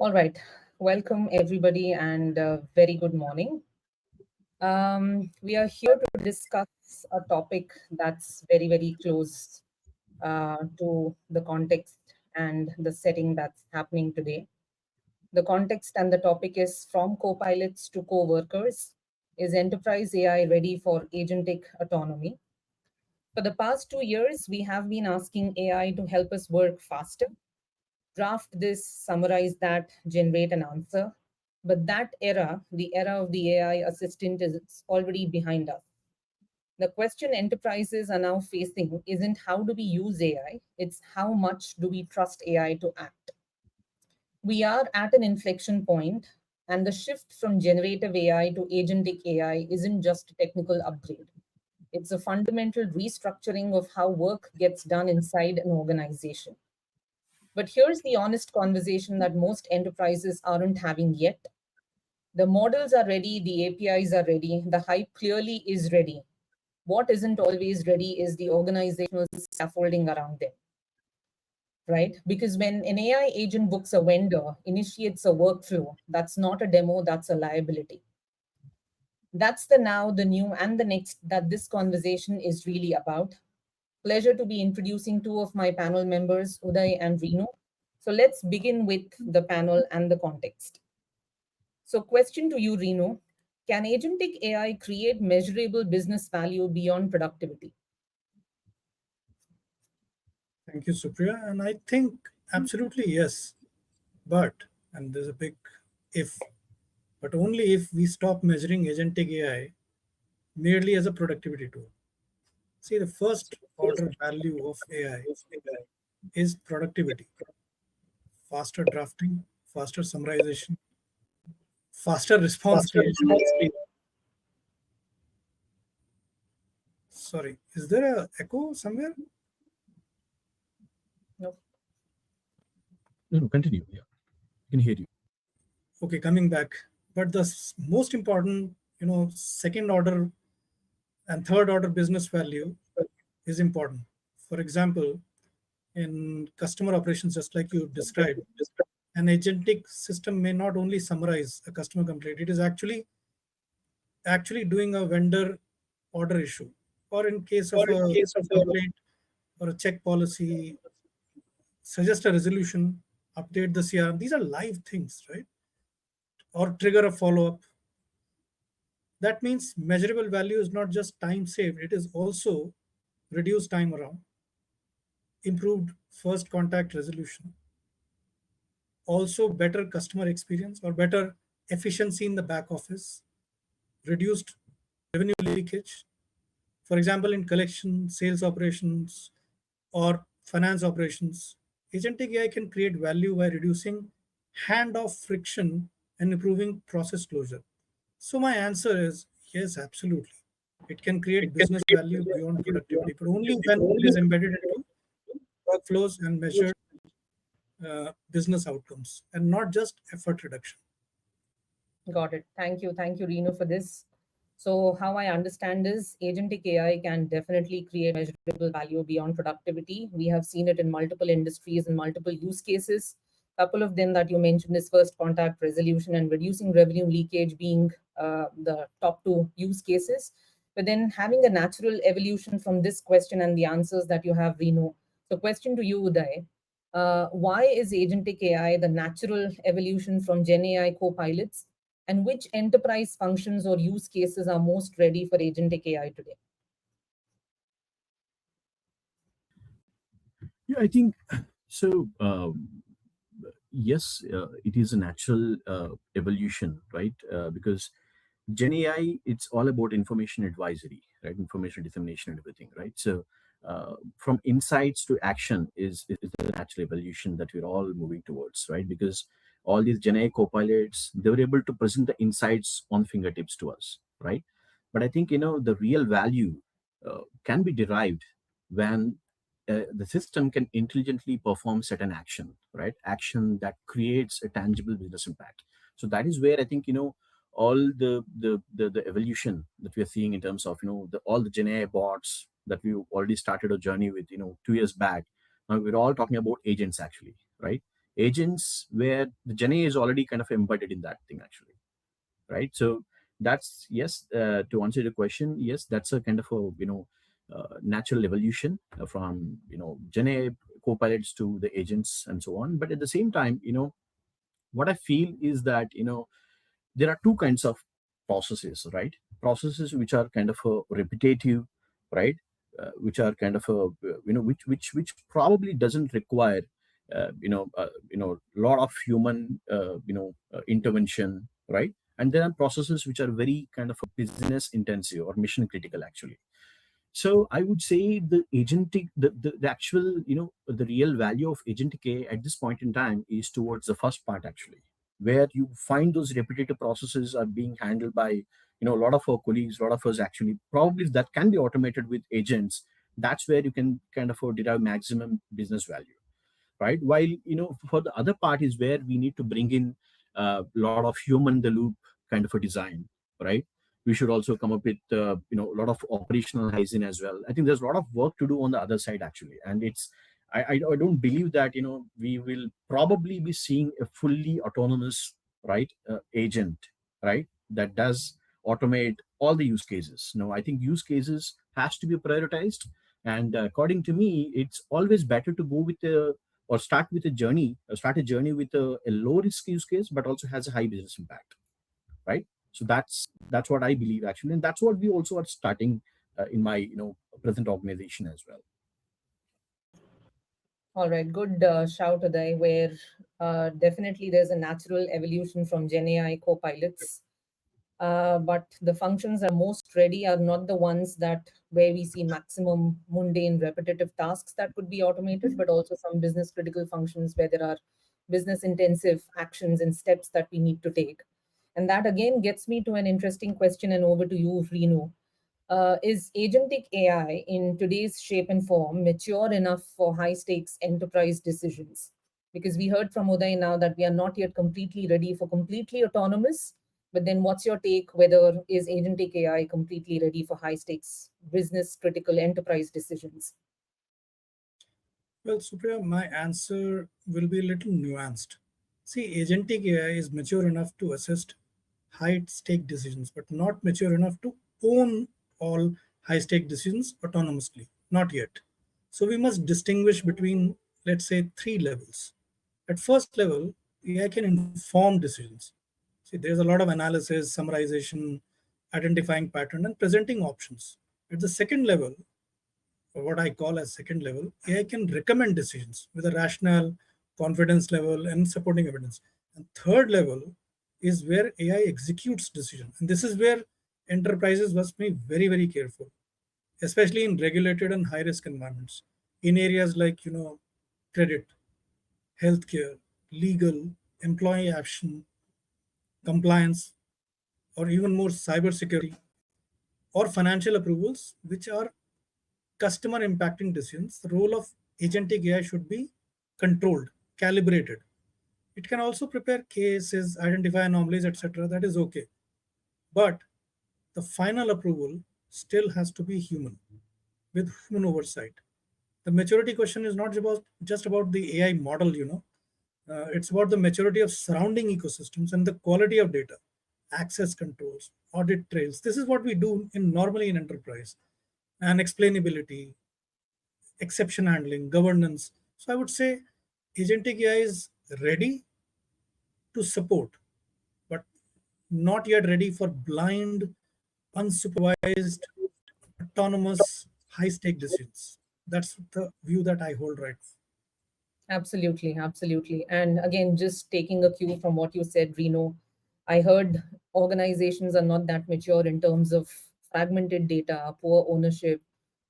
All right. Welcome, everybody, and very good morning. We are here to discuss a topic that's very, very close to the context and the setting that's happening today. The context and the topic is from co-pilots to co-workers. Is enterprise AI ready for agentic autonomy? For the past 2 years, we have been asking AI to help us work faster, draft this, summarize that, generate an answer. But that era, the era of the AI assistant, is already behind us. The question enterprises are now facing isn't how do we use AI, it's how much do we trust AI to act. We are at an inflection point, and the shift from generative AI to agentic AI isn't just a technical upgrade. It's a fundamental restructuring of how work gets done inside an organization. But here's the honest conversation that most enterprises aren't having yet. The models are ready, the APIs are ready, the hype clearly is ready. What isn't always ready is the organizational scaffolding around them, right? Because when an AI agent books a vendor, initiates a workflow, that's not a demo, that's a liability. That's the now, the new, and the next that this conversation is really about. Pleasure to be introducing two of my panel members, Uday and Rinoo. So let's begin with the panel and the context. So question to you, Rinoo. Can agentic AI create measurable business value beyond productivity? Thank you, Supriya. And I think absolutely yes. But, and there's a big if, but only if we stop measuring agentic AI merely as a productivity tool. See, the first order value of AI is productivity, faster drafting, faster summarization, faster response creation. Sorry, is there a echo somewhere? No. No, continue. Yeah, I can hear you. Okay, coming back. But the most important, second order and third order business value is important. For example, in customer operations, just like you described, an agentic system may not only summarize a customer complaint, it is actually doing a vendor order issue, or in case of a complaint or a check policy, suggest a resolution, update the CRM. These are live things, right? Or trigger a follow-up. That means measurable value is not just time saved, it is also reduced time around, improved first contact resolution, also better customer experience or better efficiency in the back office, reduced revenue leakage. For example, in collection, sales operations, or finance operations, agentic AI can create value by reducing handoff friction and improving process closure. So my answer is yes, absolutely. It can create business value beyond productivity, but only when it is embedded into workflows and measured business outcomes and not just effort reduction. Got it. Thank you. Thank you, Rinoo, for this. So how I understand is agentic AI can definitely create measurable value beyond productivity. We have seen it in multiple industries and multiple use cases. A couple of them that you mentioned is first contact resolution and reducing revenue leakage being the top two use cases. But then having a natural evolution from this question and the answers that you have, Rinoo. So question to you, Uday. Why is agentic AI the natural evolution from Gen AI co-pilots? And which enterprise functions or use cases are most ready for agentic AI today? Yeah, I think so. Yes, it is a natural evolution, right? Because Gen AI, it's all about information advisory, right? Information dissemination and everything, right? So from insights to action is the natural evolution that we're all moving towards, right? Because all these Gen AI co-pilots, they were able to present the insights on fingertips to us, right? But I think, the real value can be derived when the system can intelligently perform certain action, right? Action that creates a tangible business impact. So that is where I think, all the evolution that we are seeing in terms of all the Gen AI bots that we already started a journey with 2 years back. Now we're all talking about agents actually, right? agents where the Gen AI is already kind of embedded in that thing actually, right? So that's, yes, to answer the question, yes, that's a kind of a, natural evolution from, Gen AI copilots to the agents and so on. But at the same time, what I feel is that, there are two kinds of processes, right? Processes which are kind of repetitive, right? Which are kind of which probably doesn't require lot of human intervention, right? And there are processes which are very kind of business intensive or mission critical actually. So I would say the agentic, the actual, the real value of agentic AI at this point in time is towards the first part actually, where you find those repetitive processes are being handled by, a lot of our colleagues, a lot of us actually, probably that can be automated with agents. That's where you can kind of derive maximum business value, right? While, for the other part is where we need to bring in a lot of human in the loop kind of a design, right? We should also come up with a lot of operational hygiene as well. I think there's a lot of work to do on the other side actually, and it's I don't believe that we will probably be seeing a fully autonomous, right, agent, right, that does automate all the use cases. No, I think use cases has to be prioritized, and according to me, it's always better to go with a or start with a journey, start a journey with a low risk use case, but also has a high business impact, right? So that's what I believe actually, and that's what we also are starting in my present organization as well. All right, good shout, Uday, where definitely there's a natural evolution from Gen AI copilots. But the functions are most ready are not the ones that where we see maximum mundane repetitive tasks that could be automated, but also some business critical functions where there are business intensive actions and steps that we need to take. And that again gets me to an interesting question, and over to you, Rinoo. Is agentic AI in today's shape and form mature enough for high stakes enterprise decisions? Because we heard from Uday now that we are not yet completely ready for completely autonomous. But then what's your take? Whether is agentic AI completely ready for high stakes business critical enterprise decisions? Well, Supriya, my answer will be a little nuanced. See, agentic AI is mature enough to assist high stake decisions, but not mature enough to own all high stake decisions autonomously. Not yet. So we must distinguish between, let's say, three levels. At first level, AI can inform decisions. See, there's a lot of analysis, summarization, identifying pattern, and presenting options. At the second level, or what I call as second level, AI can recommend decisions with a rationale, confidence level, and supporting evidence. And third level is where AI executes decision. And this is where enterprises must be very, very careful, especially in regulated and high risk environments. In areas like, credit, healthcare, legal, employee action, compliance, or even more cybersecurity or financial approvals, which are customer impacting decisions, the role of agentic AI should be controlled, calibrated. It can also prepare cases, identify anomalies, etc. That is okay. But the final approval still has to be human, with human oversight. The maturity question is not about just about the AI model, it's about the maturity of surrounding ecosystems and the quality of data, access controls, audit trails. This is what we do in normally in enterprise, and explainability, exception handling, governance. So I would say agentic AI is ready to support, but not yet ready for blind, unsupervised, autonomous, high stake decisions. That's the view that I hold right now. Absolutely, absolutely. And again, just taking a cue from what you said, Reno, I heard organizations are not that mature in terms of fragmented data, poor ownership,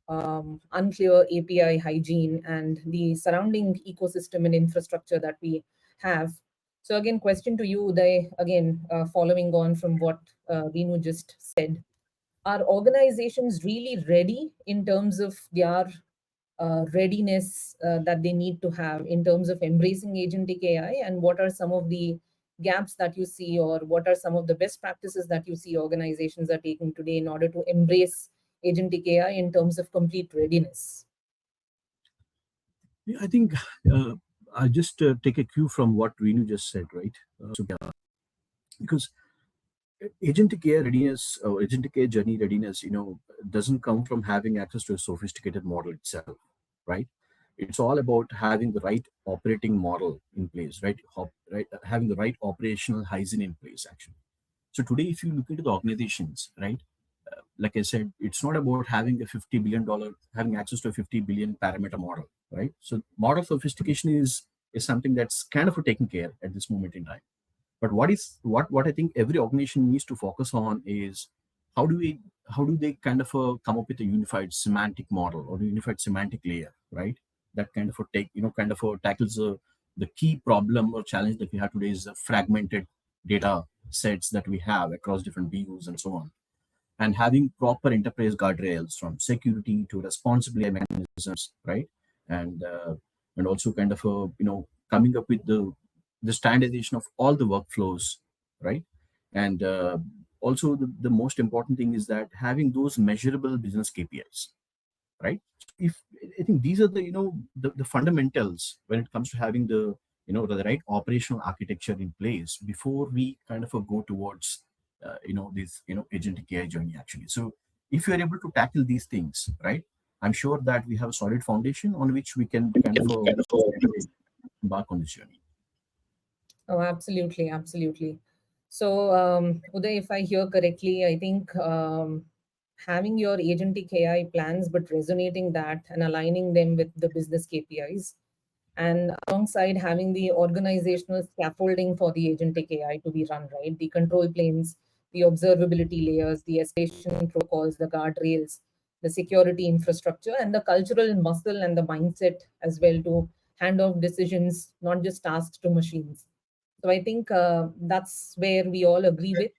unclear API hygiene, and the surrounding ecosystem and infrastructure that we have. So again, question to you, Uday, again, following on from what Renu just said, are organizations really ready in terms of their readiness that they need to have in terms of embracing agentic AI, and what are some of the gaps that you see, or what are some of the best practices that you see organizations are taking today in order to embrace agentic AI in terms of complete readiness? Yeah, I think I'll just take a cue from what Rinoo just said, right? Because agentic AI readiness or agentic AI journey readiness, doesn't come from having access to a sophisticated model itself, right? It's all about having the right operating model in place, right? Right, having the right operational hygiene in place, actually. So today, if you look into the organizations, right, like I said, it's not about having a $50 billion, having access to a 50 billion parameter model, right? So model sophistication is something that's kind of taken care at this moment in time. But what I think every organization needs to focus on is how do we how do they kind of come up with a unified semantic model or a unified semantic layer, right? That kind of tackles the key problem or challenge that we have today is the fragmented data sets that we have across different BUs and so on, and having proper enterprise guardrails from security to responsibility mechanisms, right? And also kind of coming up with the standardization of all the workflows, right? And also the most important thing is that having those measurable business KPIs, right? If I think these are the fundamentals when it comes to having the right operational architecture in place before we kind of go towards this agentic AI journey, actually. So if you are able to tackle these things, right, I'm sure that we have a solid foundation on which we can kind of embark on this journey. Oh, absolutely, absolutely. So, Uday, if I hear correctly, I think having your agentic AI plans, but resonating that and aligning them with the business KPIs, and alongside having the organizational scaffolding for the agentic AI to be run, right? The control planes, the observability layers, the escalation protocols, the guardrails, the security infrastructure, and the cultural muscle and the mindset as well to hand off decisions, not just tasks to machines. So I think that's where we all agree with.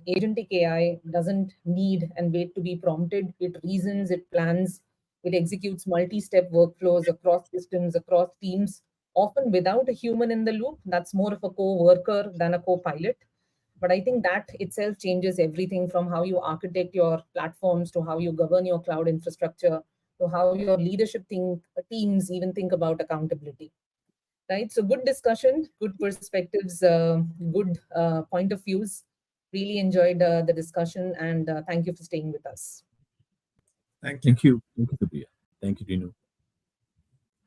Agentic AI doesn't need and wait to be prompted. It reasons, it plans, it executes multi step workflows across systems, across teams, often without a human in the loop. That's more of a co worker than a co pilot. But I think that itself changes everything from how you architect your platforms to how you govern your cloud infrastructure to how your leadership teams even think about accountability. Right. So good discussion, good perspectives, good point of views. Really enjoyed the discussion, and thank you for staying with us. Thank you. Thank you, Supriya. Thank you, Rinoo.